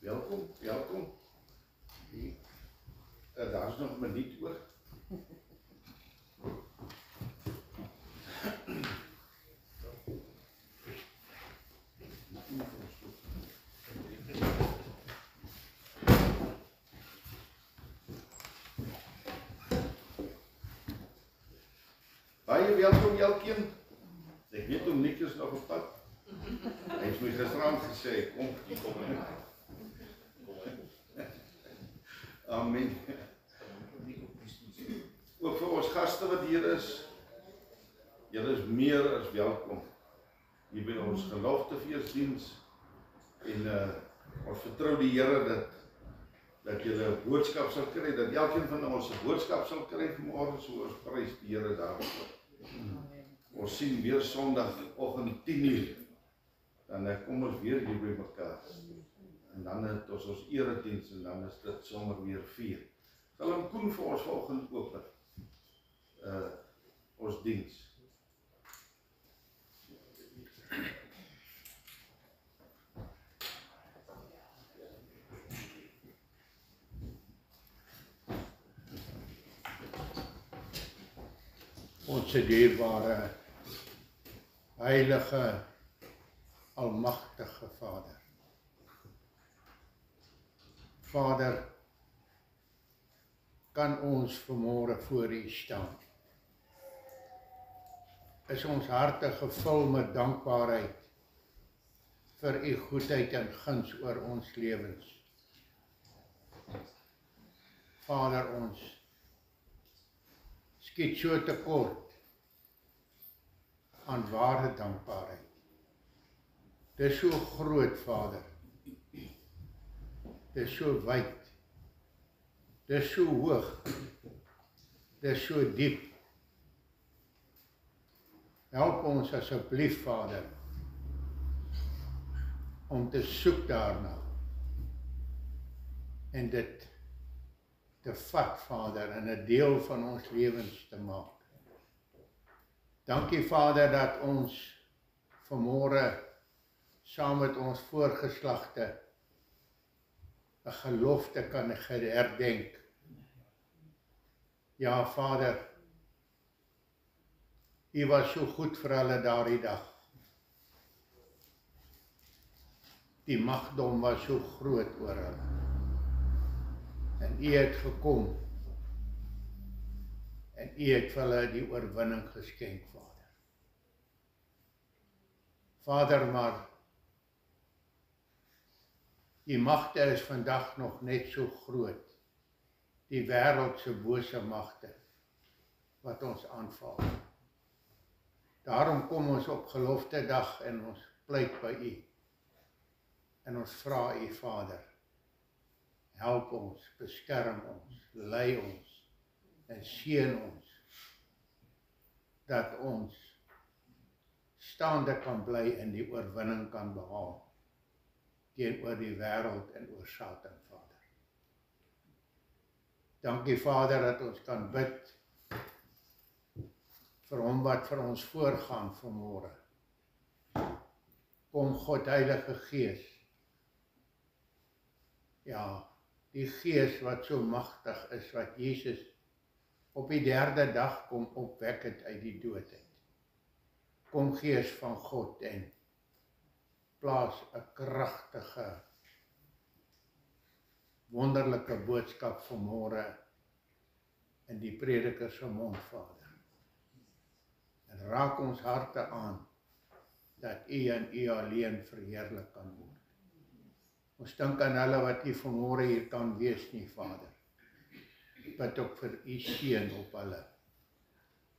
Welkom, welkom. Daar is nog 'n minuut oor. Baie welkom elkeen. Ek weet om Nick is nog op pad. Hy het my gisterand gesê, kom in. Amen. Ook vir ons gaste wat hier is, julle is meer as welkom hier by ons geloofsfeesdiens en ons vertrou die Here dat julle 'n boodskap sal kry, dat elkeen van ons 'n boodskap sal kry vanmôre, so ons prys die Here daarvoor. Ons sien weer Sondagoggend 10:00, dan kom ons weer hier by mekaar. En dan het ons erediens en dan is dit sommer weer 4. Sal hom Koen vir ons vanoggend open. Ons diens. Ons dierbare, heilige, almagtige Vader. Vader, kan ons vanmôre voor U staan. Is ons harte gevul met dankbaarheid vir U goedheid en guns oor ons lewens. Vader, ons skiet so tekort aan ware dankbaarheid. Dis so groot, Vader. Dis so wyd. Dis so hoog. Dis so diep. Help ons asseblief, Vader, om te soek daarna en dit te vat, Vader, en 'n deel van ons lewens te maak. Dankie, Vader, dat ons vanmôre saam met ons voorgeslagte 'n gelofte kan herdenk. Ja, Vader, U was so goed vir hulle daardie dag. Die magdom was so groot oor hulle. En U het gekom. En U het vir hulle die oorwinning geskenk, Vader. Vader, maar die magte is vandag nog net so groot. Die wêreldse bose magte wat ons aanval. Daarom kom ons op gelofte dag en ons pleit by U. En ons vra U, Vader, help ons, beskerm ons, lei ons en seën ons, dat ons staande kan bly en die oorwinning kan behaal teenoor die wêreld en oor Satan, Vader. Dankie, Vader, dat ons kan bid vir hom wat vir ons voorgaan vanmôre. Kom God, Heilige Gees. Ja, die Gees wat so magtig is, wat Jesus op die 3de dag kom opwek het uit die dood uit. Kom Gees van God en plaas 'n kragtige, wonderlike boodskap vanmôre in die prediker se mond, Vader. En raak ons harte aan, dat U en U alleen verheerlik kan word. Ons dink aan hulle wat U vanmôre hier kan wees nie, Vader. Bid ook vir U seën op hulle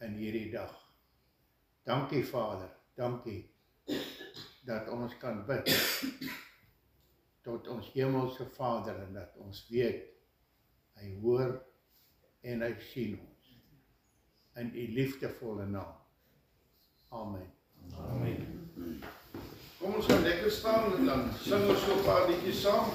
in hierdie dag. Dankie, Vader, dankie dat ons kan bid tot ons hemelse Vader en dat ons weet, Hy hoor en Hy sien ons. In U liefdevolle naam. Amen. Amen. Kom ons gaan lekker staan en dan sing ons so 'n paar liedjies saam.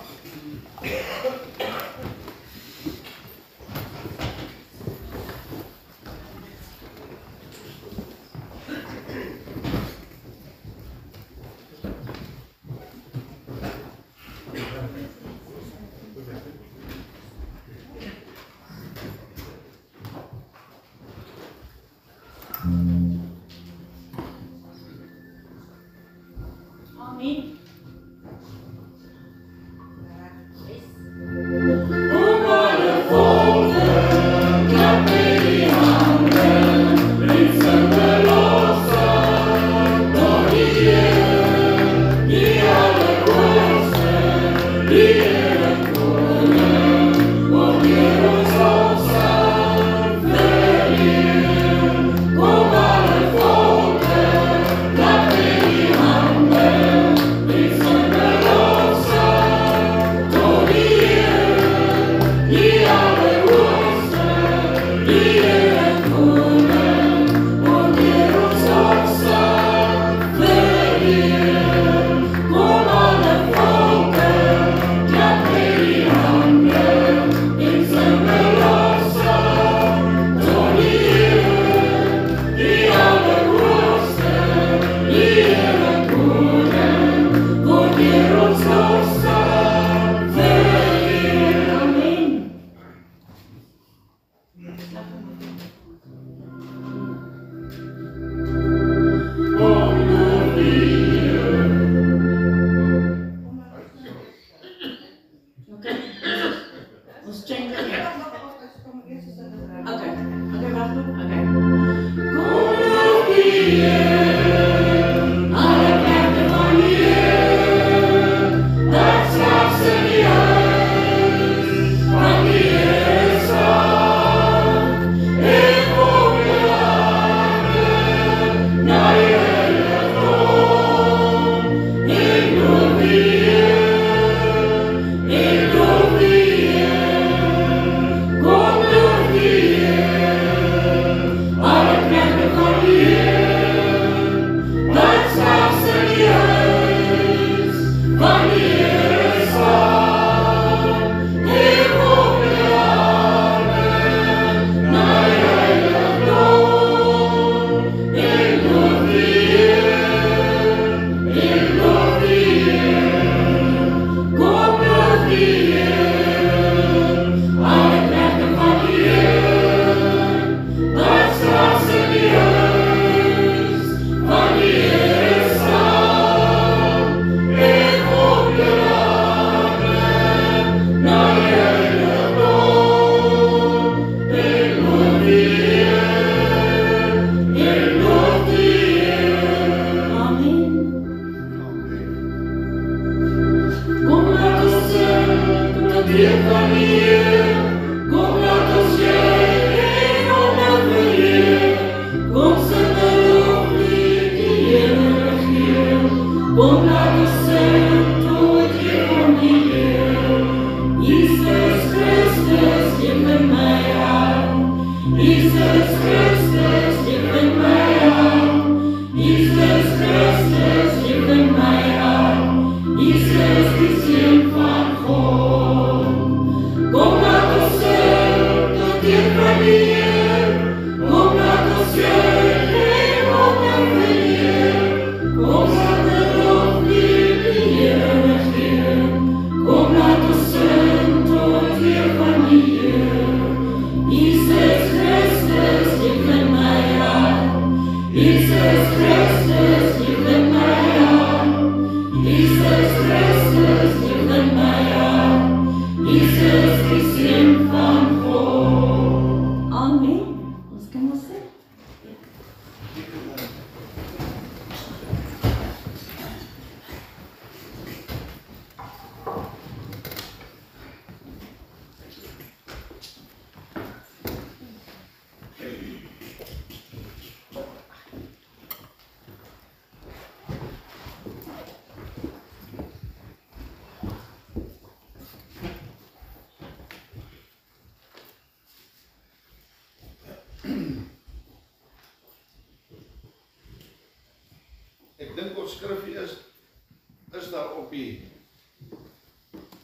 Ek dink ons skrifgie is daar op die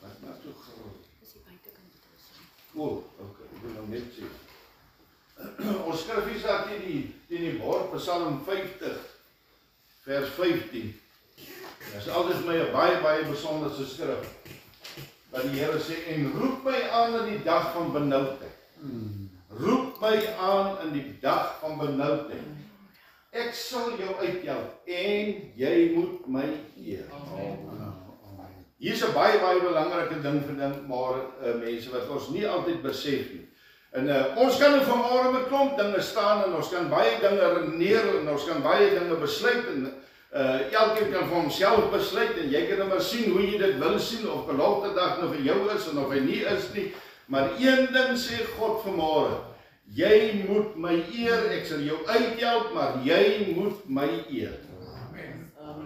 wat maar toe groot. Dis die buitekant wat ons sien. Okay, ek wil nou net sê. Ons skrifgie is daar teen die bord, Psalm 50 vers 15. Dit is altyd my 'n baie besonderse skrif. Wat die Here sê, en roep my aan in die dag van benoudheid. Roep my aan in die dag van benoudheid. Ek sal jou uithelp en jy moet my eer. Hier is 'n baie belangrike ding vir maar mense wat ons nie altyd besef nie. En ons kan nou vanmôre met klomp dinge staan en ons kan baie dinge redeneer en ons kan baie dinge besluit Elkeen kan vir homself besluit en jy kan maar sien hoe jy dit wil sien, of beloftedag nou vir jou is en of hy nie is nie. Maar een ding sê God vanmôre, jy moet my eer, ek sal jou uithelp, maar jy moet my eer.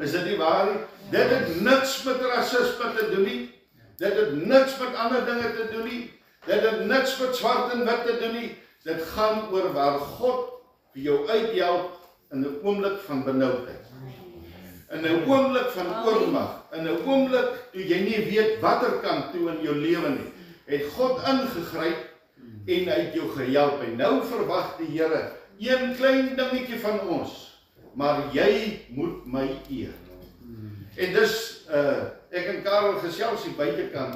Is dit nie waar nie? Dit het niks met rasisme te doen nie. Dit het niks met ander dinge te doen nie. Dit het niks met swart en wit te doen nie. Dit gaan oor waar God vir jou uithelp in 'n oomblik van benoudheid. In 'n oomblik van oormag, in 'n oomblik toe jy nie weet watter kant toe in jou lewe nie, het God ingegryp en hy het jou gehelp. En nou verwag die Here een klein dingetjie van ons, maar jy moet my eer. En dis ek en Karel gesels hier buitekant,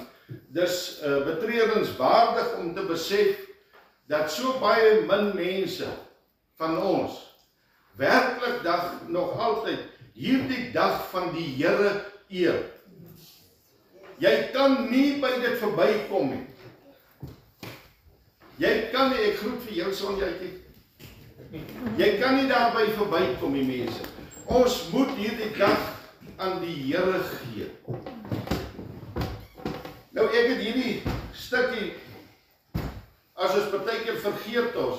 dis betreurenswaardig om te besef dat so baie min mense van ons werklik nog altyd hierdie dag van die Here eer. Jy kan nie by dit verbykom nie. Jy kan nie, ek groet vir jou Sonjaatjie. Jy kan nie daarby verbykom nie, mense. Ons moet hierdie dag aan die Here gee. Nou ek het hierdie stukkie, as ons partykeer vergeet ons,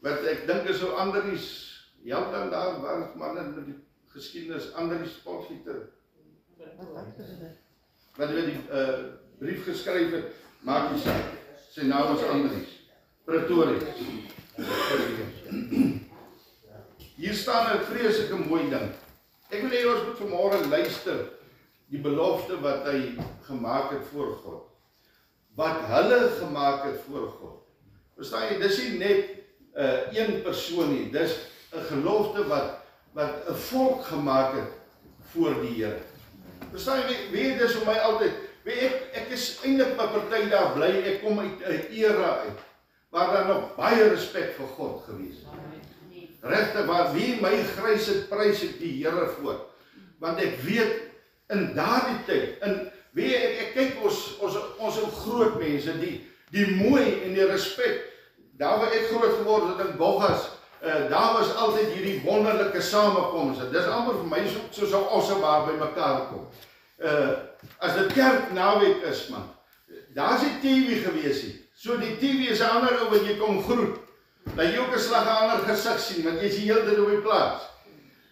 wat ek dink is so Andries, Jan daar, waar is manne met die geskiedenis, Andries Potgieter, wat hy die brief geskryf het, maak nie saak, sy naam is Andries, Pretoria. Hier staan 'n vreeslike mooi ding. Ek wil hê ons moet vanmôre luister die belofte wat hy gemaak het voor God. Wat hulle gemaak het voor God. Verstaan jy, dis nie net een persoon nie, dis 'n gelofte wat 'n volk gemaak het voor die Here. Verstaan jy, weet dis vir my altyd, ek is eintlik maar party daar bly, ek kom uit 'n era uit, waar daar nog baie respek vir God gewees het. Regtig, waar wie my grys het, prys ek die Here voor. Want ek weet, in daardie tyd, ek kyk ons groot mense, die mooi en die respek, daar waar ek groot geword het in Boggas, daar was altyd hierdie wonderlike samekomste. Dis amper vir my soos 'n ossebaar by mekaar kom. As dit kerknaweek is, man, daar's die TV gewees nie. So die TV is 'n ander ou wat jy kom groet. Dat jy ook 'n slag 'n ander gesig sien, want jy is die hele tyd op die plaas.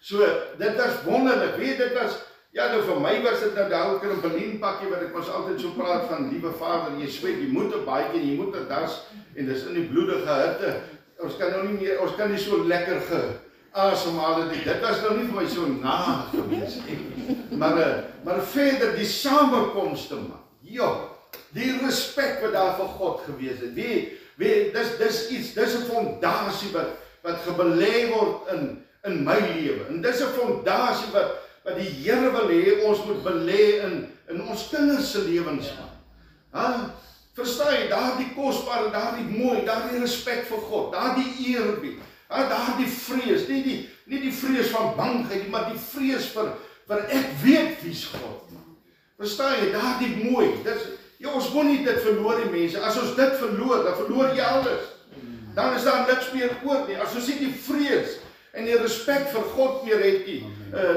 So, dit was wonderlik, weet dit was, ja nou vir my was dit nou daar ook 'n Berlin pakkie, wat ek was altyd so praat van, liewe Vader, jy sweet, jy moet 'n baadjie, jy moet 'n das, en dis in die bloedige hitte, ons kan nou nie meer, ons kan nie so lekker geasemhaal nie, dit was nou nie vir my so na gewees nie, maar verder die samekomste, man, die respek wat daar vir God gewees het, dis iets, dis 'n fondasie wat gebelê word in my lewe. En dis 'n fondasie wat die Here wil hê ons moet belê in ons kinders se lewens. Verstaan jy, daardie kosbare, daardie mooi, daardie respek vir God, daardie eerbied, daardie vrees, nie die vrees van bangheid, maar die vrees vir ek weet wie's God. Verstaan jy, daardie mooi, ons moet nie dit verloor die mense. As ons dit verloor, dan verloor jy alles. Dan is daar niks meer oor nie. As ons nie die vrees en die respek vir God meer het nie,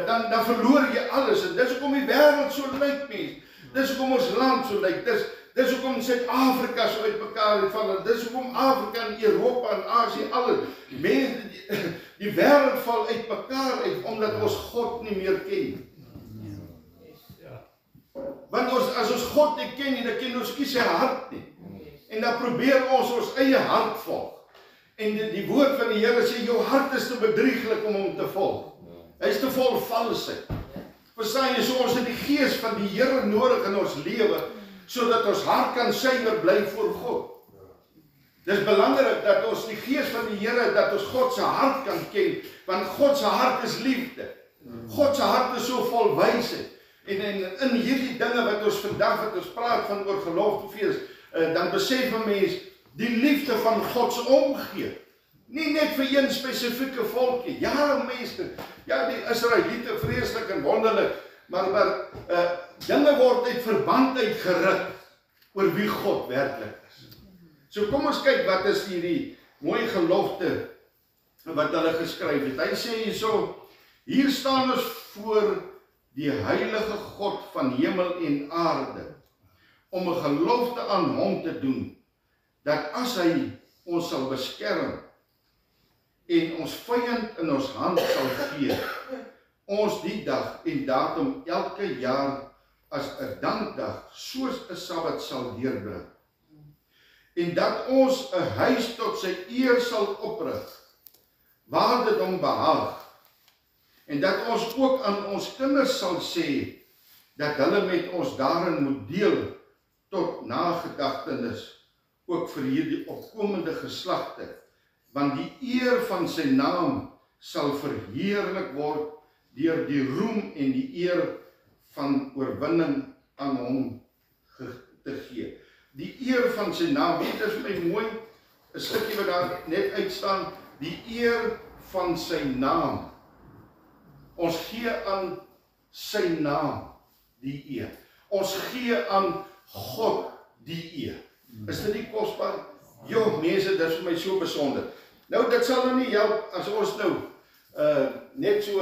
dan verloor jy alles. En dis hoekom die wêreld so lyk, mense. Dis hoekom ons land so lyk. Dis hoekom Suid-Afrika so uit mekaar het val. Dis hoekom Afrika en Europa en Asië alles. Mense, die wêreld val uit mekaar uit omdat ons God nie meer ken nie. Want as ons God nie ken nie, dan ken ons nie sy hart nie. En dan probeer ons eie hart volg. En die woord van die Here sê, jou hart is te bedrieglik om hom te volg. Hy is te vol valsheid. Verstaan jy, so ons het die gees van die Here nodig in ons lewe, sodat ons hart kan suiwer bly voor God. Dis belangrik dat ons die gees van die Here, dat ons God se hart kan ken, want God se hart is liefde. God se hart is so vol wysheid. En in hierdie dinge wat ons vandag, wat ons praat van oor geloofsfees, dan besef 'n mens die liefde van God se omgee. Nie net vir een spesifieke volkie. Ja, mense, ja, die Israeliete vreeslik en wonderlik, maar dinge word uit verband uitgeruk oor wie God werklik is. So kom ons kyk wat is hierdie mooi gelofte wat hulle geskryf het. Hy sê hierso, hier staan ons voor die heilige God van hemel en aarde, om 'n gelofte aan hom te doen, dat as hy ons sal beskerm, en ons vyand in ons hand sal gee, ons die dag en datum elke jaar as 'n dankdag, soos 'n Sabbat sal deurbring. En dat ons 'n huis tot sy eer sal oprig, waar dit hom behaag. En dat ons ook aan ons kinders sal sê, dat hulle met ons daarin moet deel, tot nagedagtenis, ook vir hierdie opkomende geslagte, want die eer van sy naam sal verheerlik word deur die roem en die eer van oorwinning aan hom te gee. Die eer van sy naam, weet is my mooi, 'n stukkie wat daar net uitstaan, die eer van sy naam. Ons gee aan sy naam die eer. Ons gee aan God die eer. Is dit nie kosbaar? Jo, mense, dit is vir my so besonder. Nou, dit sal nou nie help as ons nou net so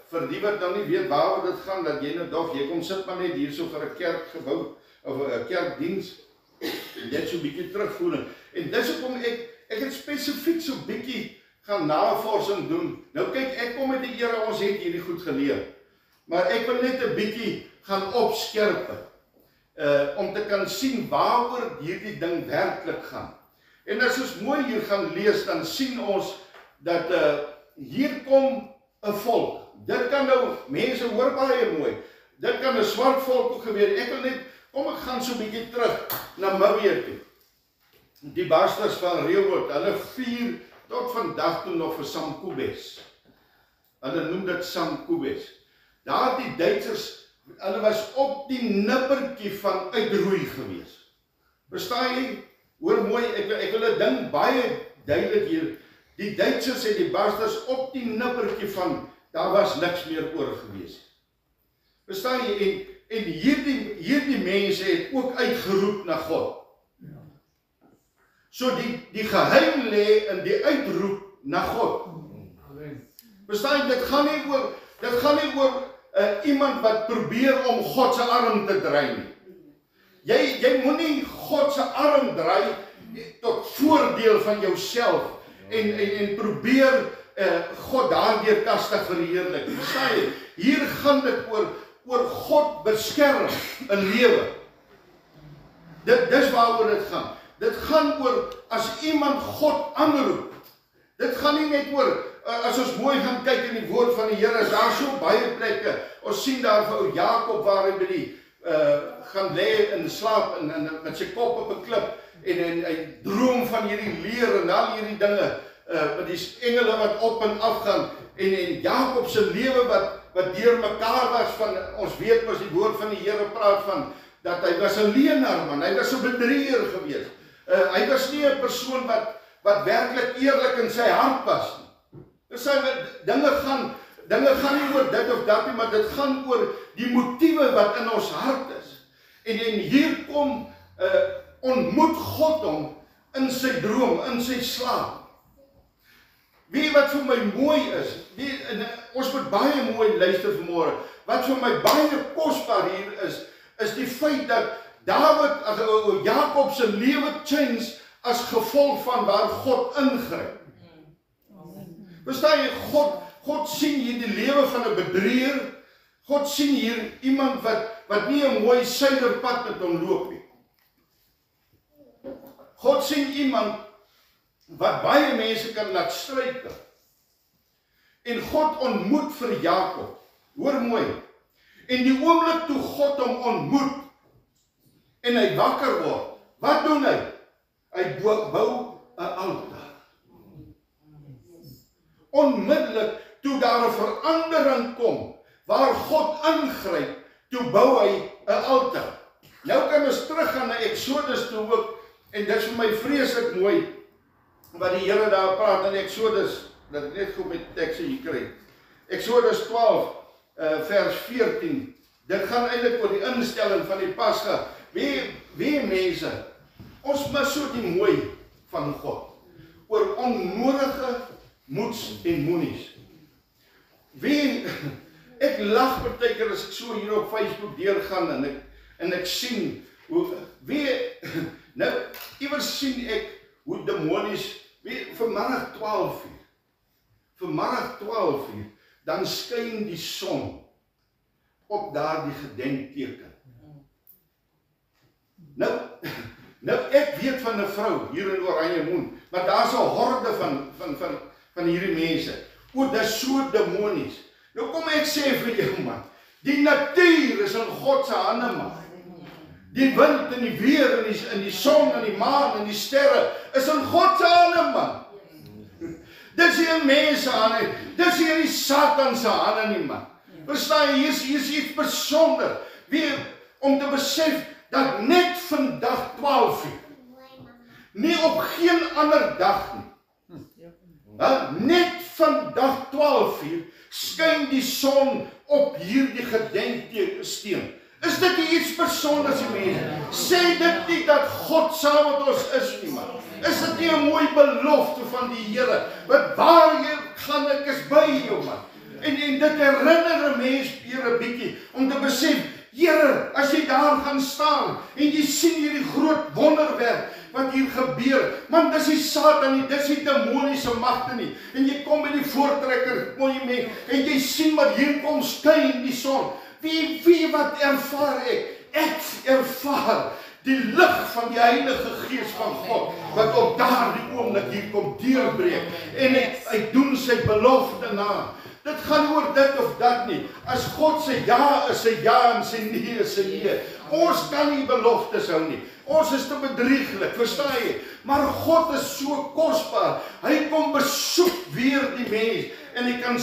vir die wat nou nie weet waaroor dit gaan, dat jy nou dog, jy kom sit maar net hier so vir 'n kerkgebou of 'n kerkdiens, net so 'n bietjie terugvoering. En dis hoekom ek het spesifiek so 'n bietjie gaan navorsing doen. Nou kyk, ek kom met die Here, ons het hierdie goed geleer. Maar ek wil net 'n bietjie gaan opskerp, om te kan sien waaroor hierdie ding werklik gaan. En as ons mooi hier gaan lees, dan sien ons dat hier kom 'n volk. Dit kan nou, mense hoor baie mooi, dit kan 'n swart volk ook gewees. Ek wil net, kom ek gaan so 'n bietjie terug na Mibië toe. Die basters van Rehoboth, hulle vier tot vandag toe nog vir Samkobes. Hulle noem dit Samkobes. Daar die Duitsers, hulle was op die nippertjie van uitroei gewees. Verstaan jy? Hoor mooi, ek wil 'n ding baie duidelik hier. Die Duitsers het die basters op die nippertjie van, daar was niks meer oor gewees. Verstaan jy? En hierdie mense het ook uitgeroep na God. So die geheim lê in die uitroep na God. Verstaan jy? Dit gaan nie oor iemand wat probeer om God se arm te draai nie. Jy moenie God se arm draai tot voordeel van jouself en probeer God daardeur kastig verheerlik. Verstaan jy? Hier gaan dit oor God beskerm 'n lewe. Dis waaroor dit gaan. Dit gaan oor as iemand God aanroep. Dit gaan nie net oor as ons mooi gaan kyk in die woord van die Here, is daar so baie plekke. Ons sien daar vir ou Jakob waar hy by die gaan lê in slaap en met sy kop op 'n klip en hy droom van hierdie leer en al hierdie dinge met die engele wat op en af gaan en Jakob se lewe wat deur mekaar was van, ons weet mos die woord van die Here praat van dat hy was 'n leienaar man, hy was 'n bedrieger gewees. Hy was nie 'n persoon wat werklik eerlik in sy hart was nie. Dus dinge gaan nie oor dit of dat nie, maar dit gaan oor die motiewe wat in ons hart is. En hier kom ontmoet God hom in sy droom, in sy slaap. Weet wat vir my mooi is, ons moet baie mooi luister vanmôre. Wat vir my baie kosbaar hier is die feit dat Jakob se lewe change as gevolg van waar God ingryp. Verstaan jy, God sien hier die lewe van 'n bedrieger. God sien hier iemand wat nie 'n mooi suiwerpad met hom loop nie. God sien iemand wat baie mense kan laat struikel. En God ontmoet vir Jakob. Hoor mooi. En die oomblik toe God hom ontmoet en hy wakker word, wat doen hy? Hy bou 'n altaar. Onmiddellik toe daar 'n verandering kom, waar God ingryp, toe bou hy 'n altaar. Nou kan ons teruggaan na Exodus toe ook, en dit is vir my vreeslik mooi, wat die Here daar praat in Exodus, dat ek net goed met die teks hier kry. Exodus 12, vers 14, dit gaan eintlik oor die instelling van die Pasga. Wie mense, ons mis so die mooi van God, oor onnodige moets en moenies. Wie, ek lag partykeer as ek so hier op Facebook deurgaan en ek sien, nou, iewers sien ek hoe demonies, vanmiddag 12 uur, vanmiddag 12 uur, dan skyn die son op daardie gedenkteken. Nou ek weet van 'n vrou hier in Oranjemoen, maar daar's 'n horde van hierdie mense. O, dis so demonies. Nou kom ek sê vir jou man, die natuur is in God se hande man. Die wind en die weer en die son en die maan en die sterre is in God se hande man. Dis nie in mense hande, dis nie in die Satan se hande nie man. Verstaan jy, hier is iets besonder, om te besef dat net vandag 12 uur, nie op geen ander dag nie, net vandag 12 uur, skyn die son op hierdie gedenksteen. Is dit nie iets besonders, mense? Sê dit nie dat God saam met ons is nie, man. Is dit nie 'n mooi belofte van die Here? Wat waar jy gaan, ek is by jou, man. En dit herinner 'n mens weer 'n bietjie om te besef, Here, as jy daar gaan staan en jy sien hierdie groot wonderwerk wat hier gebeur, man, dis nie Satan nie, dis nie demoniese magte nie. En jy kom by die voortrekker monument en jy sien wat hier kom skyn die son. Wie wat ervaar ek? Ek ervaar die lig van die Heilige Gees van God wat op daardie oomblik hier kom deurbreek en hy doen sy belofte na. Dit gaan oor dit of dat nie. As God sê ja is sy ja en sy nee is sy nee. Ons kan nie beloftes hou nie. Ons is te bedrieglik, verstaan jy? Maar God is so kosbaar. Hy kom besoek weer die mens en hy kan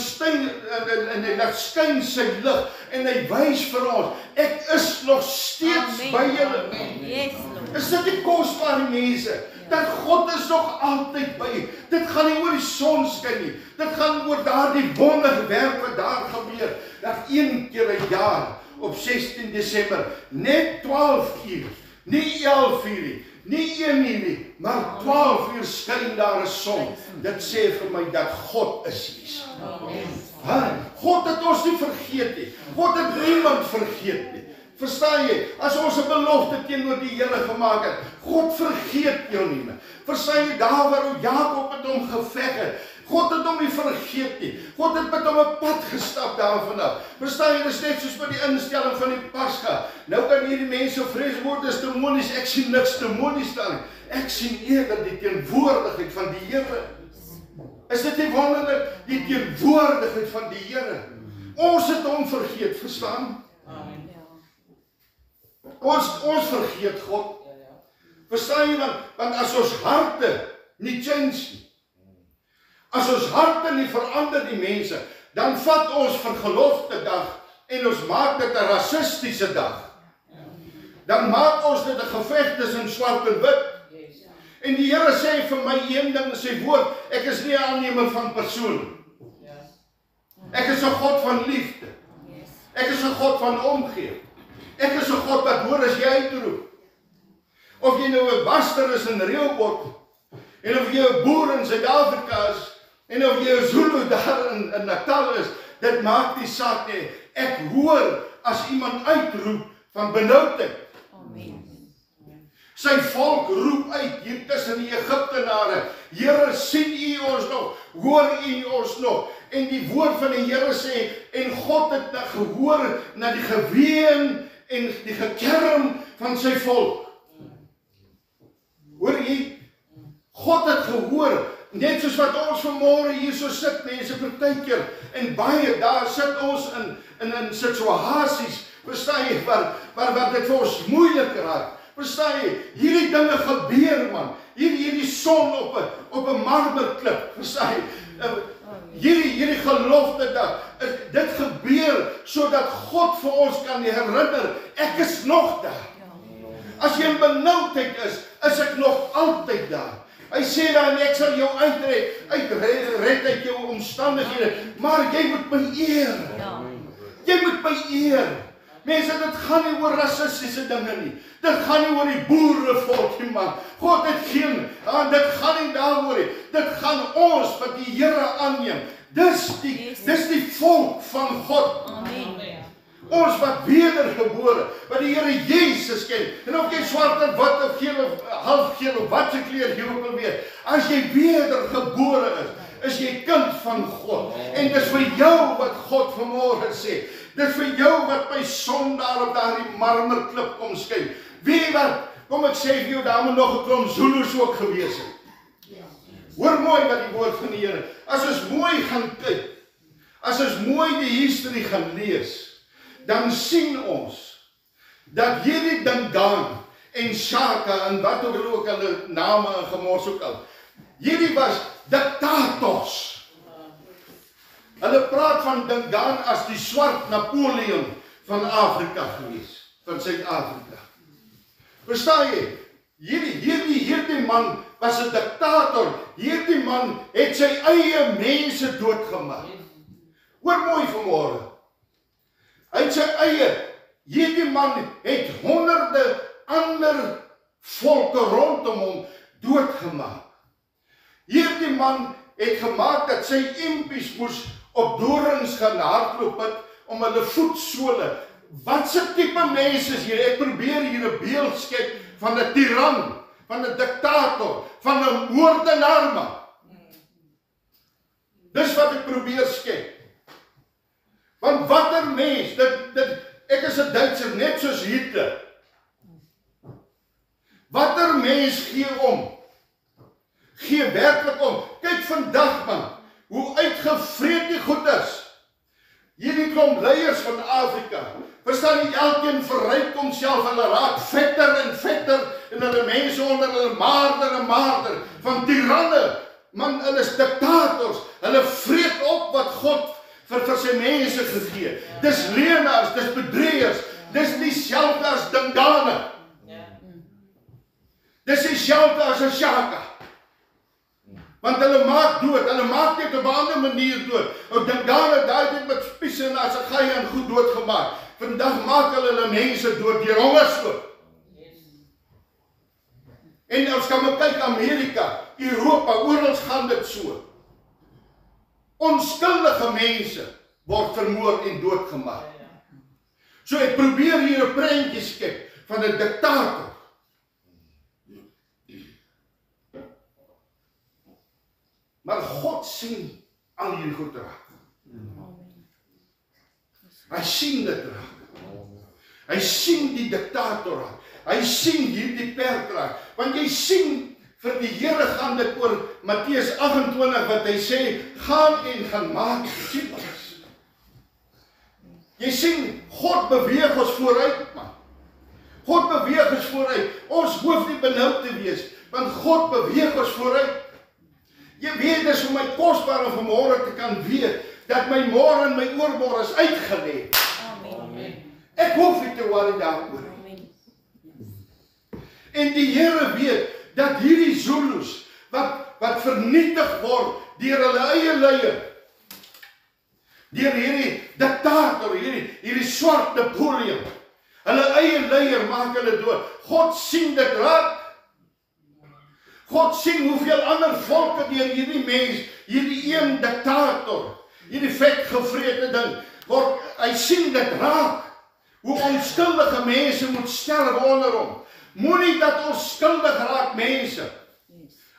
en hy laat skyn sy lig en hy wys vir ons, ek is nog steeds by julle. Is dit die kosbare mense? Dat God is nog altyd by. Dit gaan nie oor die son skyn nie. Dit gaan oor daardie wonderwerk wat daar gebeur. Dat een keer 'n jaar op 16 Desember, net 12 uur, nie 11 uur nie, nie 1 uur nie, maar 12 uur skyn daar 'n son. Dit sê vir my dat God is hier. God het ons nie vergeet nie. God het niemand vergeet nie. Verstaan jy? As ons 'n belofte teenoor die Here gemaak het, God vergeet jou nie meer. Verstaan jy, daar waar Jakob met hom geveg het, God het hom nie vergeet nie. God het met hom 'n pad gestap daarvan af. Verstaan jy, dis net soos met die instelling van die Pasga. Nou kan hierdie mense vrees word is demonies. Ek sien niks demonies daar nie. Ek sien eerder die teenwoordigheid van die Here. Is dit nie wonderlik? Die teenwoordigheid van die Here. Ons het hom vergeet, verstaan? Ons vergeet God. Verstaan jy, want as ons harte nie change nie, as ons harte nie verander die mense, dan vat ons vergelofte dag en ons maak dit 'n rassistiese dag. Dan maak ons dit 'n geveg tussen swart en wit. En die Here sê vir my een ding in sy woord, ek is nie 'n aannemer van persoon. Ek is 'n God van liefde. Ek is 'n God van omgee. Ek is 'n God wat hoor as jy uitroep. Of jy nou 'n baster is in Rehoboth, en of jy 'n boer in Suid-Afrika is, en of jy 'n Zulu daar in Natal is, dit maak nie saak nie. Ek hoor as iemand uitroep van benoudheid. Sy volk roep uit hier tussen die Egiptenare, Here, sien U ons nog? Hoor U ons nog? En die woord van die Here sê, en God het gehoor na die geween en die gekerm van sy volk. Hoor jy? God het gehoor, net soos wat ons vanmôre hier so sit, mense partykeer, en baie daar sit ons in situasies, verstaan jy, waar dit vir ons moeilik raak. Verstaan jy, hierdie dinge gebeur man, hierdie son op 'n marmerklip, verstaan jy, hierdie gelofte dag, dit gebeur sodat God vir ons kan herinner, ek is nog daar. As jy in benoudheid is ek nog altyd daar. Hy sê dan, ek sal jou uitred uit jou omstandighede, maar jy moet my eer. Jy moet my eer. Mense, dit gaan nie oor rassistiese dinge nie. Dit gaan nie oor die boerevolk nie, man. God het geen, dit gaan nie daaroor nie. Dit gaan ons wat die Here aanneem. Dis die volk van God. Amen. Ons wat wedergebore, wat die Here Jesus ken. En of jy swart of wit of geel of halfgeel of wat se kleur jy ook al weet. As jy wedergebore is jy kind van God. En dis vir jou wat God vanmôre sê. Dis vir jou wat my son daar op daardie marmerklip kom skyn. Wie wat, kom ek sê vir jou, daar moet nog 'n klomp Zulus ook gewees het. Hoor mooi wat die woord van die Here. As ons mooi gaan kyk, as ons mooi die history gaan lees, dan sien ons dat hierdie Dingaan en Shaka en wat ook hulle name en gemors ook al, hierdie was diktators. Hulle praat van Dingaan as die swart Napoleon van Afrika gewees, van Suid-Afrika. Verstaan jy? Hierdie man was 'n diktator. Hierdie man het sy eie mense doodgemaak. Hoor mooi vanmôre. Hy het sy eie, hierdie man het honderde ander volke rondom hom doodgemaak. Hierdie man het gemaak dat sy impies moes op dorings gaan hardloop het om hulle voetsole. Wat se tipe mense is hier? Ek probeer hier 'n beeld skep van 'n tiran, van 'n diktator, van 'n moordenaar man. Dis wat ek probeer skep. Want watter mens, ek is 'n Duitser net soos Hitler. Watter mens gee om? Gee werklik om. Kyk vandag man, hoe uitgevreet die goed is. Hierdie klomp leiers van Afrika, verstaan jy, elkeen verryk homself, hulle raak vetter en vetter, en hulle mense onder hulle maarder en maarder, van tiranne, man, hulle is diktators, hulle vreet op wat God vir sy mense gegee. Dis leenaars, dis bedrieërs, dis dieselfde as Dingane. Dis dieselfde as 'n Shaka. Want hulle maak dood, hulle maak net op 'n ander manier dood. Ou Dingane daai tyd met spiese en as 'n gaai en goed doodgemaak. Vandag maak hulle mense dood deur hongersnood. En ons kan kyk Amerika, Europa, oral gaan dit so. Onskuldige mense word vermoor en doodgemaak. So ek probeer hier 'n prentjie skep van 'n diktator. Maar God sien al hierdie goed raak. Hy sien dit raak. Hy sien die diktator raak. Hy sien hierdie perd raak. Want jy sien, vir die Here gaan dit oor Matteus 28 wat hy sê, gaan en gaan maak disippels. Jy sien, God beweeg ons vooruit, man. God beweeg ons vooruit. Ons hoef nie benoud te wees, want God beweeg ons vooruit. Jy weet, dis vir my kosbaar om vanmôre te kan weet, dat my môre en my oormôre is uitgelê. Amen. Ek hoef nie te worry daaroor. En die Here weet, dat hierdie Zulus, wat vernietig word, deur hulle eie leier, deur hierdie diktator, hierdie swart Napoleon, hulle eie leier maak hulle dood. God sien dit raak. God sien hoeveel ander volke deur hierdie mens, hierdie een diktator, hierdie vetgevrede ding, hy sien dit raak. Hoe onskuldige mense moet sterf onder hom. Moenie dat ons skuldig raak mense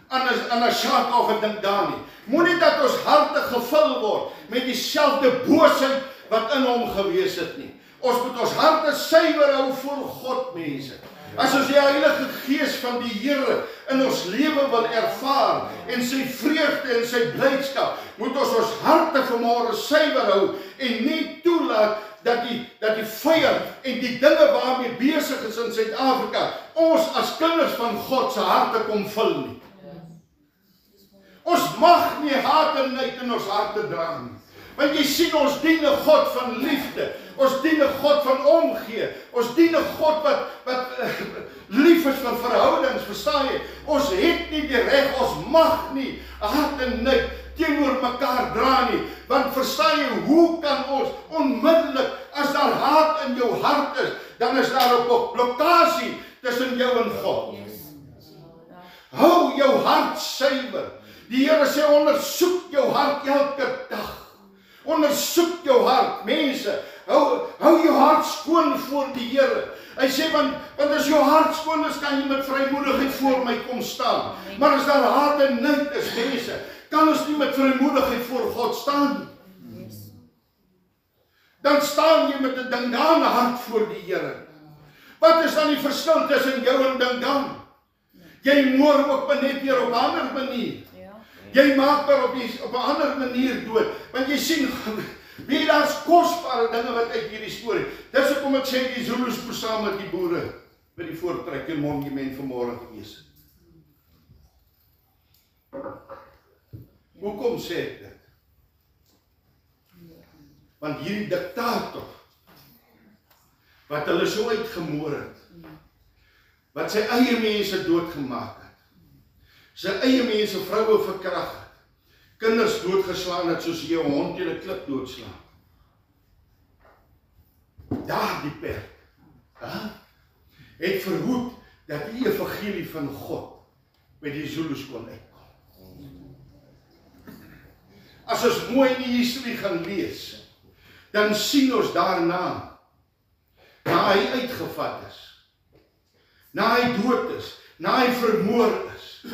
aan 'n Shaka of 'n Dingane. Moenie dat ons harte gevul word met dieselfde boosheid wat in hom gewees het nie. Ons moet ons harte suiwer hou voor God, mense. As ons die Heilige Gees van die Here in ons lewe wil ervaar en sy vreugde en sy blydskap, moet ons harte vanmôre suiwer hou en nie toelaat dat die vyand en die dinge waarmee besig is in Suid-Afrika ons as kinders van God se harte kom vul nie. Ons mag nie haat en nait in ons harte dra nie. Want jy sien, ons dien 'n God van liefde. Ons dien 'n God van omgee. Ons dien 'n God wat lief is vir verhoudings, verstaan jy? Ons het nie die reg, ons mag nie haat en nait teenoor mekaar dra nie. Want verstaan jy, hoe kan ons onmiddellik as daar haat in jou hart is, dan is daar 'n blokkade tussen jou en God. Hou jou hart suiwer. Die Here sê ondersoek jou hart elke dag. Ondersoek jou hart, mense. Hou jou hart skoon voor die Here. Hy sê want as jou hart skoon is, kan jy met vrymoedigheid voor my kom staan. Maar as daar haat en nait is, mense, kan ons nie met vrymoedigheid voor God staan nie. Dan staan jy met 'n dingane hart voor die Here. Wat is dan die verskil tussen jou en dingaan? Jy moor ook net weer op 'n ander manier. Jy maak maar op 'n ander manier dood. Want jy sien, wie daar's kosbare dinge wat uit hierdie storie. Dis hoekom ek sê die Zulus moes saam met die boere by die voortrekker monument vanmôre gewees het. Hoekom sê ek dit? Want hierdie diktator wat hulle so uitgemoor het, wat sy eie mense doodgemaak het, sy eie mense vroue verkragt het, kinders doodgeslaan het soos jy 'n hond teen 'n klip doodslaan. Daar die perk het verhoed dat die evangelie van God by die Zulus kon uitkom. As ons mooi die historie gaan lees, dan sien ons daarna, na hy uitgevat is, na hy dood is, na hy vermoor is.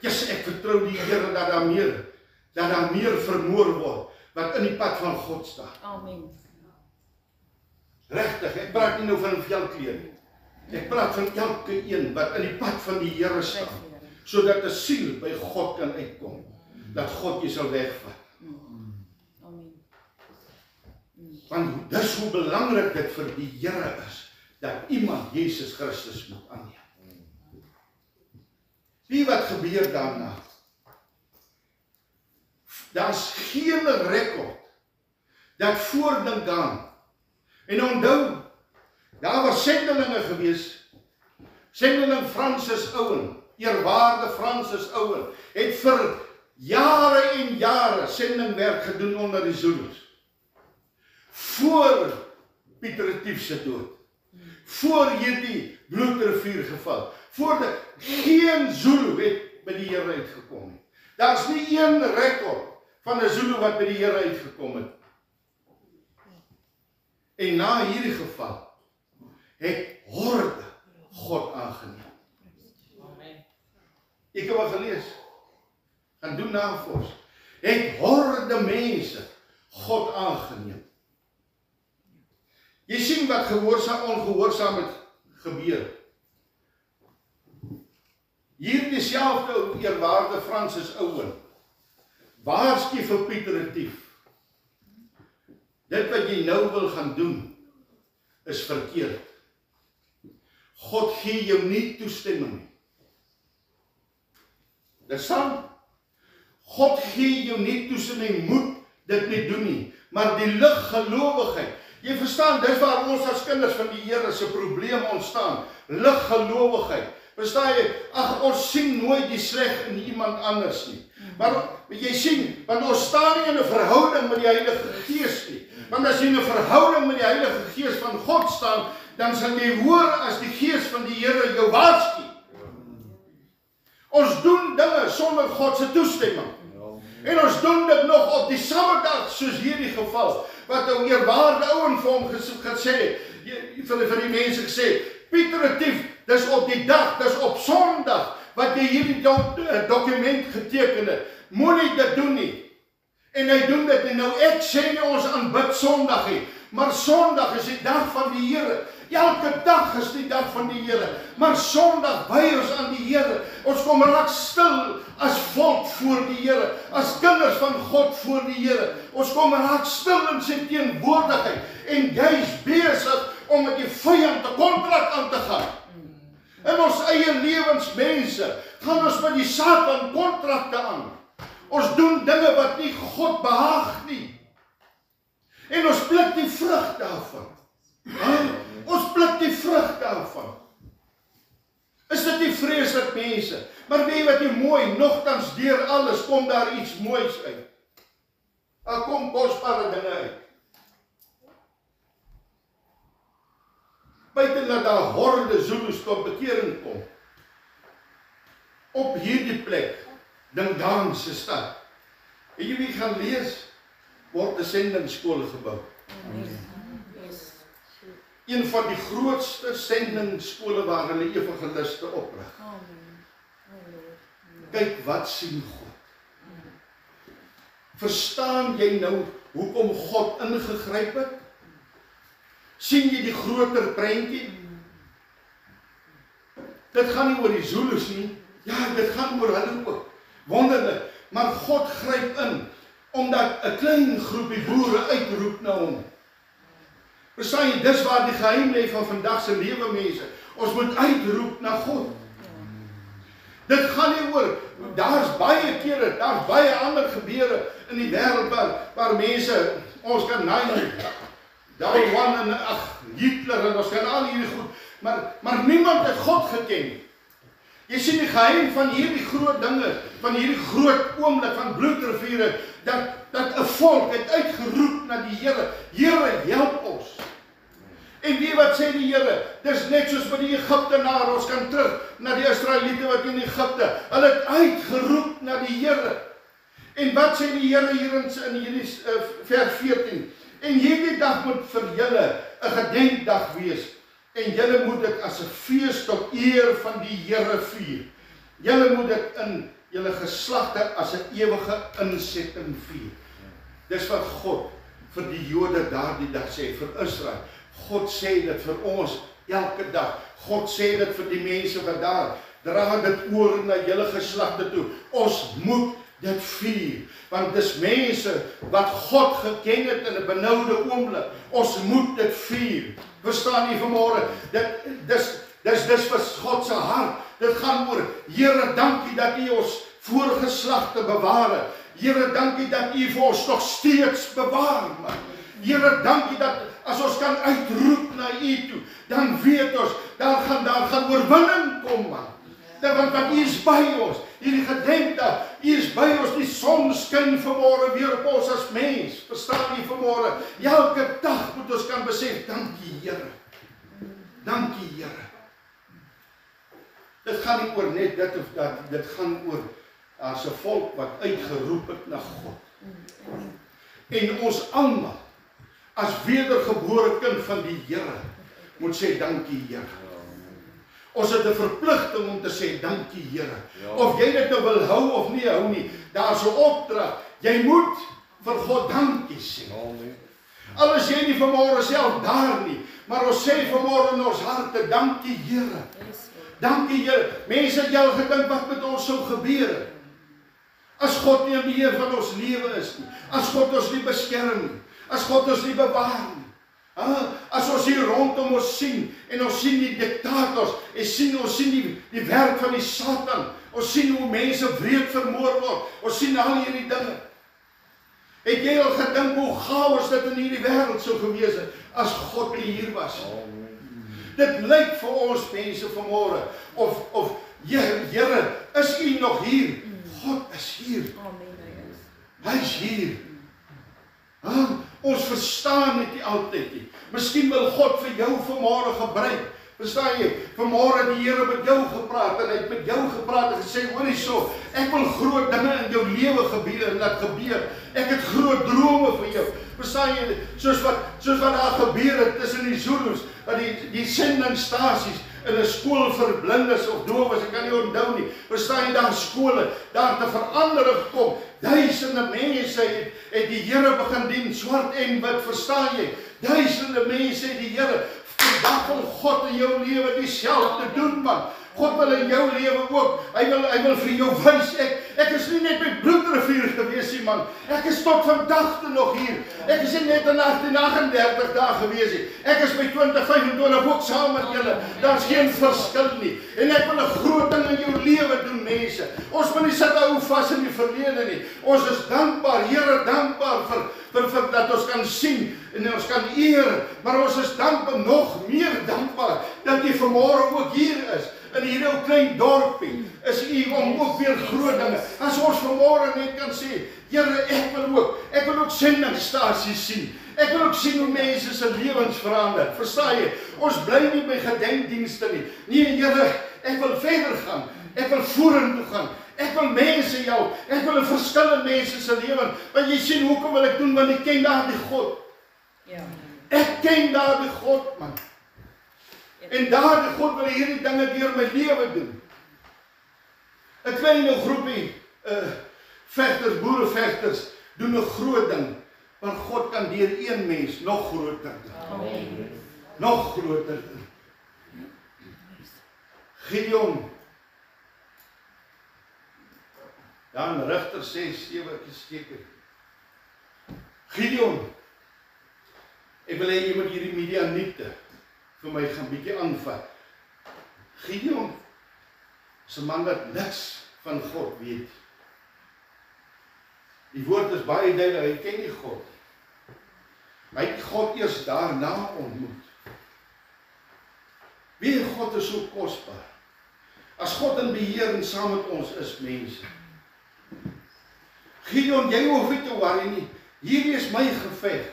Jesus, ek vertrou die Here dat daar meer vermoor word, wat in die pad van God staan. Amen. Regtig, ek praat nie nou van velkleur nie. Ek praat van elke een wat in die pad van die Here staan, sodat 'n siel by God kan uitkom, dat God jy sal wegvat. Amen. Want dis hoe belangrik dit vir die Here is, dat iemand Jesus Christus moet aanneem. Wie wat gebeur daarna? Daar's geen rekord dat voor dingaan. En onthou, daar was sendelinge gewees. Sendeling Francis Owen, eerwaarde Francis Owen, het vir jare en jare sendingwerk gedoen onder die Zulus. Voor Pieter Retief se dood. Voor hierdie bloedrivier geval. Geen Zulu het by die Here uitgekom nie. Daar's nie een rekord van 'n Zulu wat by die Here uitgekom het. En na hierdie geval het horde God aangeneem. Ek het wat gelees. Gaan doen navorsing. Het horde mense God aangeneem. Jy sien wat ongehoorsaam het gebeur. Hier dieselfde eerwaarde Francis Owen waarsku vir Pieter Retief. Dit wat jy nou wil gaan doen is verkeerd. God gee jou nie toestemming nie. Dis sant. God gee jou nie toestemming, moet dit nie doen nie. Maar die liggelowigheid, jy verstaan, dis waar ons as kinders van die Here se probleem ontstaan. Liggelowigheid. Verstaan jy? Ag, ons sien nooit die sleg in iemand anders nie. Maar jy sien, want ons staan nie in 'n verhouding met die Heilige Gees nie. Want as jy in 'n verhouding met die Heilige Gees van God staan, dan sal jy hoor as die Gees van die Here jou waarsku. Ons doen dinge sonder God se toestemming. En ons doen dit nog op die Sabbatdag, soos hierdie geval, wat 'n eerwaarde Owen vir hom gesê het, vir die mense gesê, Pieter Retief, dis op die dag, dis op Sondag, wat jy hierdie dokument geteken het, moenie dit doen nie. En hy doen dit, en nou ek sê nie ons aanbid Sondag nie, maar Sondag is die dag van die Here. Elke dag is die dag van die Here, maar Sondag wy ons aan die Here. Ons kom raak stil as volk voor die Here, as kinders van God voor die Here. Ons kom raak stil in sy teenwoordigheid, en jy's besig om met die vyand 'n kontrak aan te gaan. In ons eie lewens, mense, gaan ons met die Satan kontrakte aan. Ons doen dinge wat nie God behaag nie. En ons pluk die vrug daarvan. Ons pluk die vrug daarvan. Is dit nie vreeslik, mense? Maar weet wat jy mooi, nogtans deur alles kom daar iets moois uit. Daar kom kosbare dinge uit. buiten dat daar horde Zulus tot bekering kom. Op hierdie plek, Dingdaan se stad. En jy wie gaan lees, word 'n sendingskool gebou. Amen. Yes. Een van die grootste sendingskole waar hulle evangeliste oprig. Amen. Oh Lord. Kyk wat sien God. Verstaan jy nou hoekom God ingegryp het? Sien jy die groter prentjie? Dit gaan nie oor die Zulus nie. Ja, dit gaan oor hulle ook. Wonderlik. Maar God gryp in, omdat 'n klein groepie boere uitroep na hom. Verstaan jy, dis waar die geheim lê van vandag se lewe mense. Ons moet uitroep na God. Dit gaan nie oor, daar's baie kere, daar's baie ander gebeure in die wêreld waar mense, ons kan naai, Taiwan en Hitler en ons kan al hierdie goed, maar niemand het God geken nie. Jy sien die geheim van hierdie groot dinge, van hierdie groot oomblik van bloedriviere, dat 'n volk het uitgeroep na die Here. Here, help ons. En weet wat sê die Here? Dis net soos met die Egiptenare, ons kan terug na die Israeliete wat in Egipte, hulle het uitgeroep na die Here. En wat sê die Here hier in hierdie vers 14? En hierdie dag moet vir julle 'n gedenkdag wees. En julle moet dit as 'n fees tot eer van die Here vier. Julle moet dit in julle geslagte as 'n ewige insetting vier. Dis wat God vir die Jode daardie dag sê, vir Israel. God sê dit vir ons elke dag. God sê dit vir die mense wat daar, dra dit oor na julle geslagte toe. Ons moet dit vier, want dis mense wat God geken het in 'n benoude oomblik. Ons moet dit vier. Verstaan jy vanmôre? Dis vir God se hart. Dit gaan oor, Here, dankie dat U ons voorgeslagte bewaar het. Here, dankie dat U vir ons nog steeds bewaar, man. Here, dankie dat as ons kan uitroep na U toe, dan weet ons, daar gaan oorwinning kom, man. Want U is by ons. Hierdie gedenkdag, U is by ons. Die son skyn vanmôre weer op ons as mens. Verstaan jy vanmôre? Elke dag moet ons kan besef, dankie Here. Dankie Here. Dit gaan nie oor net dit of dat, dit gaan oor as 'n volk wat uitgeroep het na God. En ons almal, as wedergebore kind van die Here, moet sê dankie Here. Ons het 'n verpligting om te sê dankie Here. Of jy dit nou wil hou of nie hou nie, daar's 'n opdrag. Jy moet vir God dankie sê. Al is jy nie vanmôre self daar nie, maar ons sê vanmôre in ons harte dankie Here. Dankie Here. Mense het al gedink wat met ons sou gebeur as God nie in beheer van ons lewe is nie. As God ons nie beskerm nie. As God ons nie bewaar nie. As ons hier rondom ons sien, en ons sien die diktators, en ons sien die werk van die Satan, ons sien hoe mense wreed vermoor word, ons sien al hierdie dinge. Het jy al gedink hoe chaos dit in hierdie wêreld sou gewees het, as God nie hier was? Dit lyk vir ons mense vanmôre, of Here, is U nog hier? God is hier. Hy is hier. Ons verstaan dit nie altyd nie. Miskien wil God vir jou vanmôre gebruik. Verstaan jy? Vanmôre het die Here met jou gepraat en hy het met jou gepraat en gesê, hoor hierso, ek wil groot dinge in jou lewe gebeur en laat gebeur. Ek het groot drome vir jou. Verstaan jy? Soos wat daar gebeur het tussen die Zulus, die sendingstasies in 'n skool vir blindes of dowes, ek kan nie onthou nie. Verstaan jy, daar skole, daar te verandering kom. Duisende mense het die Here begin dien, swart en wit, verstaan jy? Duisende mense het die Here. Vandag wil God in jou lewe dieselfde doen, man. God wil in jou lewe ook. Hy wil vir jou wys. Ek is nie net by Bloedrivier gewees nie, man. Ek is tot vandag toe nog hier. Ek is nie net in 1838 daar gewees nie. Ek is by 2025 ook saam met julle. Daar's geen verskil nie. En ek wil 'n groot ding in jou lewe doen, mense. Ons moet nie sit hou vas in die verlede nie. Ons is dankbaar, Here, dankbaar vir dat ons kan sien en ons kan eer. Maar ons is dankbaar, nog meer dankbaar dat jy vanmôre ook hier is. In hierdie ou klein dorpie is U om ook weer groot dinge. As ons vanmôre net kan sê, Here, ek wil ook sendingstasies sien. Ek wil ook sien hoe mense se lewens verander. Verstaan jy? Ons bly nie by gedenkdienste nie. Nee, Here, ek wil verder gaan. Ek wil vorentoe gaan. Ek wil mense help. Ek wil 'n verskil in mense se lewens. Want jy sien, hoekom wil ek doen? Want ek ken daardie God. Ja. Ek ken daardie God, man. En daardie God wil hierdie dinge deur my lewe doen. 'n Klein groepie vegters, boerevegters doen 'n groot ding. Want God kan deur een mens nog groter doen. Amen. Nog groter doen. Gideon. Ja, in Rigter 6:7 seker. Gideon. Ek wil hê jy moet hierdie Midianiete vir my gaan bietjie aanvat. Gideon is 'n man wat niks van God weet. Die woord is baie duidelik, hy ken nie God. Hy het God eers daarna ontmoet. Wie God is so kosbaar. As God in beheer en saam met ons is mense. Gideon, jy hoef nie te worry nie. Hierdie is my geveg.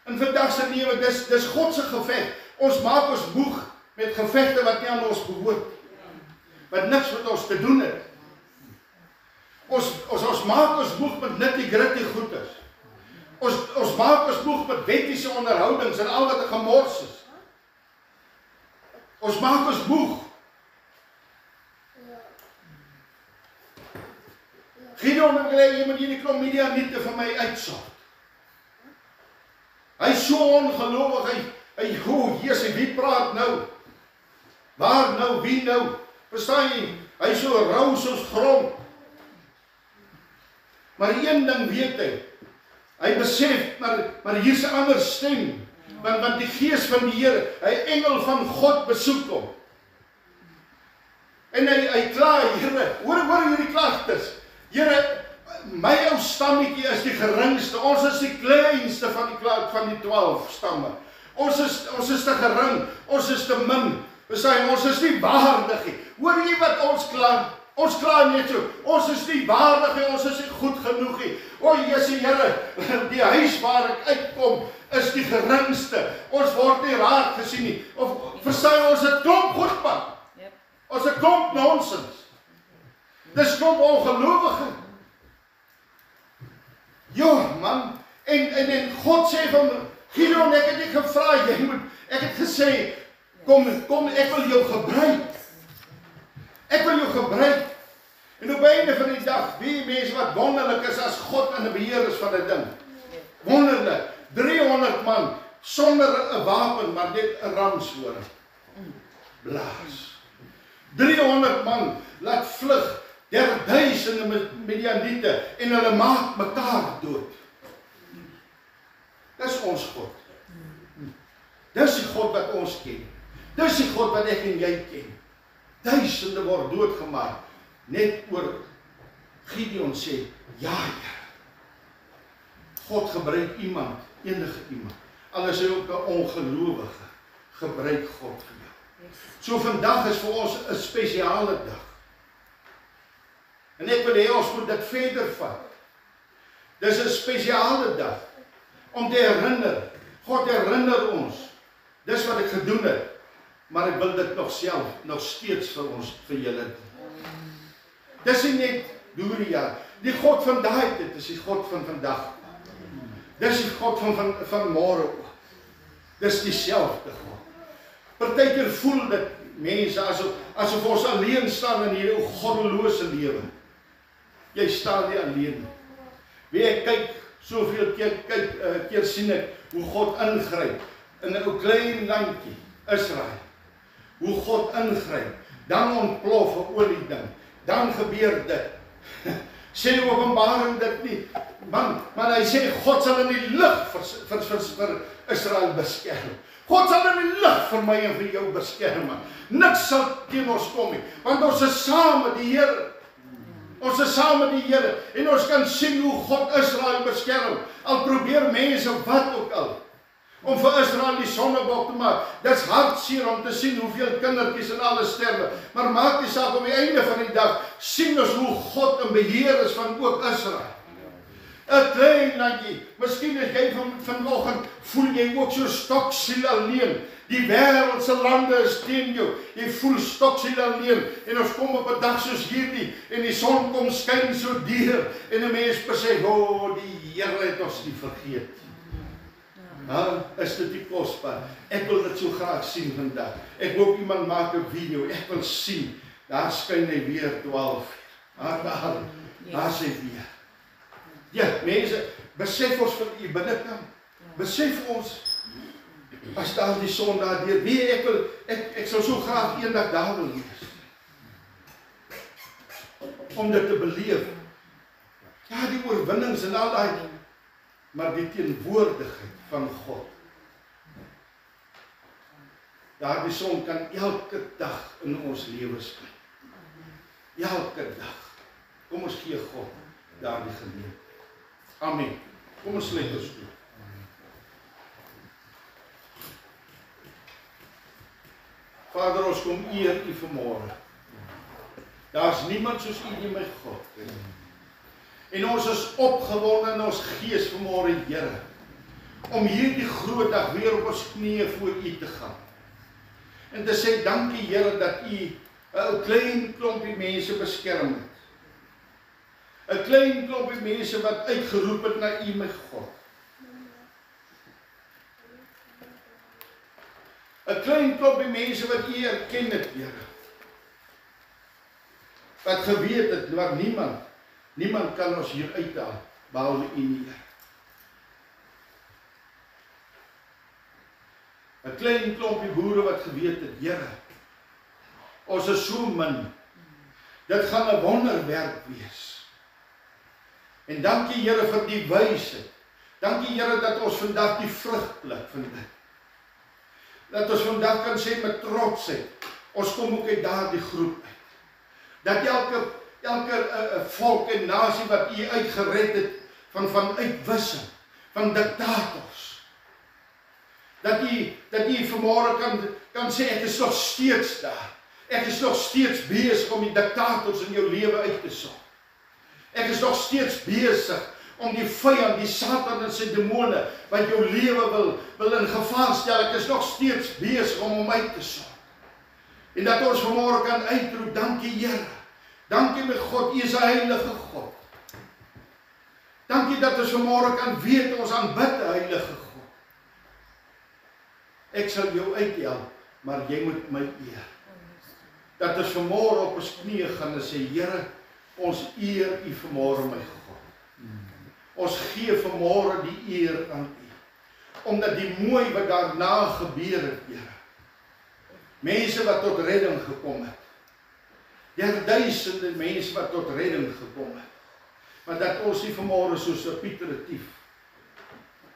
In vandag se lewe, dis God se geveg. Ons maak ons moeg met gevegte wat nie aan ons behoort. Wat niks met ons te doen het. Ons maak ons moeg met nitty-gritty goeders. Ons maak ons moeg met wettiese onderhoudings en al wat 'n gemors is. Ons maak ons moeg. Gideon, ek wil hê jy moet hierdie klomp Midianiete vir my uitsort. Hy is so ongelowig, Jesus, wie praat nou? Waar nou, wie nou? Verstaan jy? Hy is so rou soos grond. Maar een ding weet hy besef, maar hier's 'n ander stem, want die Gees van die Here, hy engel van God besoek hom. En hy kla, Here, hoor hierdie klagtes. Here, my ou stammetjie is die geringste. Ons is die kleinste van die 12 stamme. Ons is te gering. Ons is te min. Ons is nie waardig nie. Hoor jy wat ons kla? Ons kla net so. Ons is nie waardig nie. Ons is nie goed genoeg nie. O, Jesus Here, die huis waar ek uitkom is die geringste. Ons word nie raak gesien nie. Of verstaan ons het klomp goed man. Ons het klomp nonsens. Dis klomp ongelowige. Ja, man. En God sê van Gideon, ek het nie gevra, ek het gesê, kom, ek wil jou gebruik. Ek wil jou gebruik. En op einde van die dag, wie mense wat wonderlik is as God in die beheer is van 'n ding. Wonderlik. 300 man sonder 'n wapen, maar net 'n ramshoring. Blaas. 300 man laat vlug. 1000 Midianiete en hulle maak mekaar dood. Dis ons God. Dis die God wat ons ken. Dis die God wat ek en jy ken. Duisende word doodgemaak. Net oor Gideon sê, ja, God gebruik iemand, enige iemand. Al is hy ook 'n ongelowige, gebruik God vir jou. So vandag is vir ons 'n spesiale dag. En ek wil hê ons moet dit verder vat. Dis 'n spesiale dag om te herinner. God herinner ons. Dis wat ek gedoen het. Maar ek wil dit nog steeds vir ons, vir julle doen. Dis nie net Doria. Die God van daai tyd is die God van vandag. Dis die God van môre. Dis dieselfde God. Partykeer voel dit mense asof ons alleen staan in hierdie goddelose lewe. Jy staan nie alleen nie. Wie ek kyk soveel keer sien ek hoe God ingryp in 'n ou klein landjie, Israel. Hoe God ingryp, dan ontplof 'n olie ding. Dan gebeur dit. Sê Openbaring dit nie. Man hy sê God sal in die lig vir Israel beskerm. God sal in die lig vir my en vir jou beskerm. Niks sal teen ons kom nie, want ons is saam met die Here. Ons is saam met die Here en ons kan sien hoe God Israel beskerm. Al probeer mense wat ook al om vir Israel die sonnebok te maak. Dit's hartseer om te sien hoeveel kindertjies en alles sterwe. Maar maak nie saak, op die einde van die dag sien ons hoe God in beheer is van ook Israel. 'n klein landjie. Miskien as jy vanoggend voel jy ook so stoksiel alleen. Die wêreld se lande is teen jou. Jy voel stoksiel alleen en ons kom op 'n dag soos hierdie en die son kom skyn so deur en 'n mens besef, die Here het ons nie vergeet. Is dit nie kosbaar? Ek wil dit so graag sien vandag. Ek hoop iemand maak 'n video. Ek wil sien. Daar skyn hy weer 12. Daar sê weer. Ja, mense, besef ons van u binnekant. Besef ons as daar die son daar deur. Ek sal so graag eendag daar wil wees. Om dit te beleef. Ja, die oorwinnings en al daai, maar die teenwoordigheid van God. Daardie son kan elke dag in ons lewens skyn. Elke dag. Kom ons gee God daardie geleentheid. Amen. Kom ons sluit ons toe. Vader, ons kom eer u vanmôre. Daar's niemand soos u nie, my God. En ons is opgewonde in ons gees vanmôre, Here, om hierdie groot dag weer op ons knieë voor u te gaan. En te sê dankie, Here, dat u 'n klein klompie mense beskerm het. 'n Klein klompie mense wat uitgeroep het na u, my God. 'n Klein klompie mense wat u erken het, Here. Wat geweet het, maar niemand kan ons hier uithaal, behalwe u nie, Here. 'n Klein klompie boere wat geweet het, Here, ons is so min. Dit gaan 'n wonderwerk wees. En dankie, Here, vir die wysheid. Dankie, Here, dat ons vandag die vrug pluk van dit. Dat ons vandag kan sê met trotsheid, ons kom ook uit daardie groep uit. Dat elke volk en nasie wat u uitgered het van uitwissing, van diktators. Dat u vanmôre kan sê, ek is nog steeds daar. Ek is nog steeds besig om die diktators in jou lewe uit te sorg. Ek is nog steeds besig om die vyand, die Satan en sy demone wat jou lewe wil in gevaar stel. Ek is nog steeds besig om hom uit te sorg. En dat ons vanmôre kan uitroep, dankie Here. Dankie my God, u is 'n heilige God. Dankie dat ons vanmôre kan weet ons aanbid 'n heilige God. Ek sal jou uithelp, maar jy moet my eer. Dat ons vanmôre op ons knieë gaan en sê, Here, ons eer u vanmôre, my God. Ons gee vanmôre die eer aan u. Omdat die mooi wat daarna gebeur het, Here. Mense wat tot redding gekom het. Duisende mense wat tot redding gekom het. Maar dat ons nie vanmôre soos 'n Pieter Retief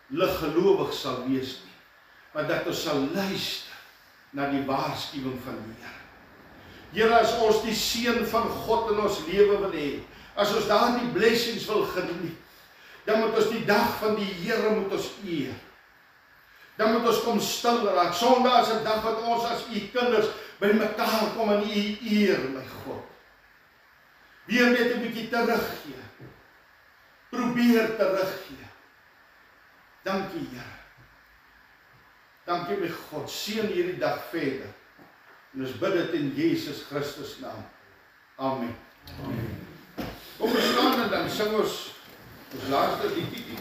liggelowig sal wees nie. Maar dat ons sal luister na die waarskuwing van die Here. Here, as ons die seën van God in ons lewe wil hê, as ons daardie blessings wil geniet, dan moet ons die dag van die Here moet ons eer. Dan moet ons kom stil raak. Sondag is 'n dag wat ons as u kinders by mekaar kom en u eer, my God. Weer net 'n bietjie teruggee. Probeer teruggee. Dankie, Here. Dankie, my God. Seën hierdie dag verder. En ons bid dit in Jesus Christus naam. Amen. Amen. Kom ons staan en dan sing ons laaste liedjie.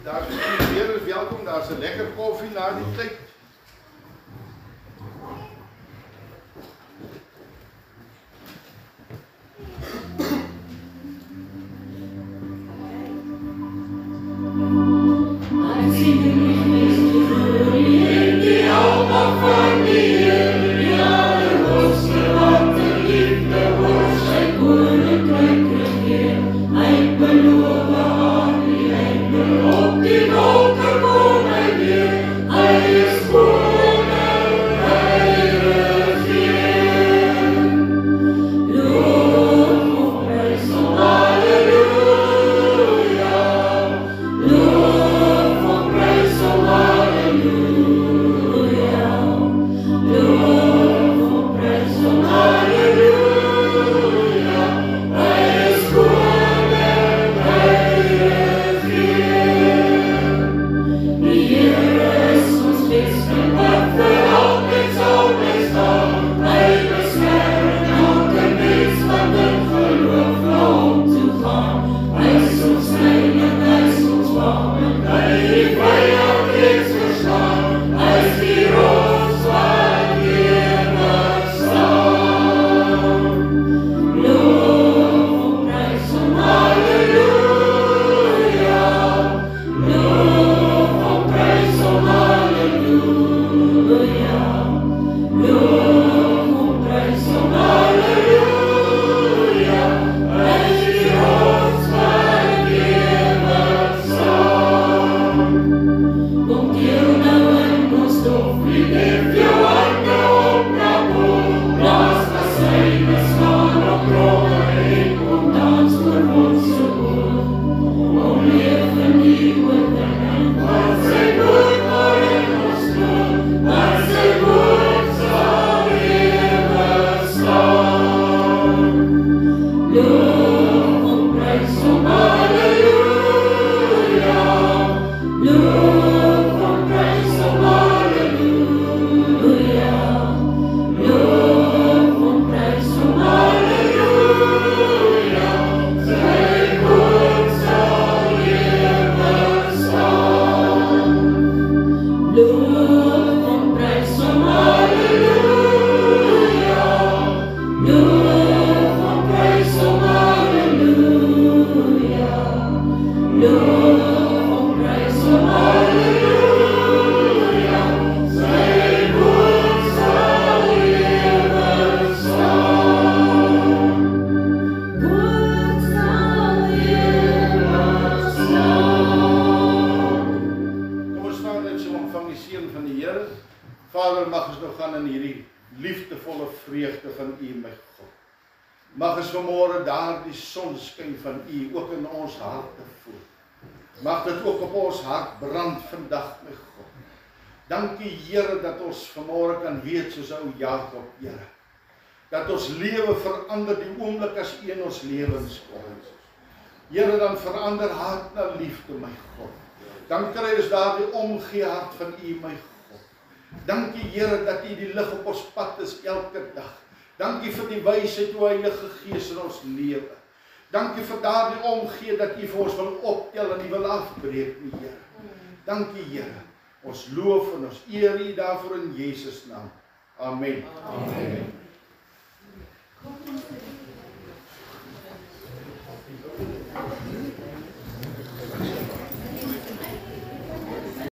Daar is weer welkom, daar is 'n lekker koffie na die tyd. Op die wolken kom hy weer, hy is seën van die Here. Vader, mag ons nou gaan in hierdie liefdevolle vreugde van U, my God. Mag ons vanmôre daardie sonskyn van U ook in ons harte voel. Mag dit ook op ons hart brand vandag, my God. Dankie Here dat ons vanmôre kan weet soos ou Jakob, Here. Dat ons lewe verander die oomblik as U in ons lewens kom. Here, dan verander hart na liefde, my God. Dan kry ons daardie omgee hart van U, my God. Dankie Here dat U die lig op ons pad is elke dag. Dankie vir die wysheid, o Heilige Gees, in ons lewe. Dankie vir daardie omgee dat U vir ons wil optel en U wil afbreek, my Here. Dankie Here. Ons loof en ons eer U daarvoor in Jesus naam. Amen. Amen.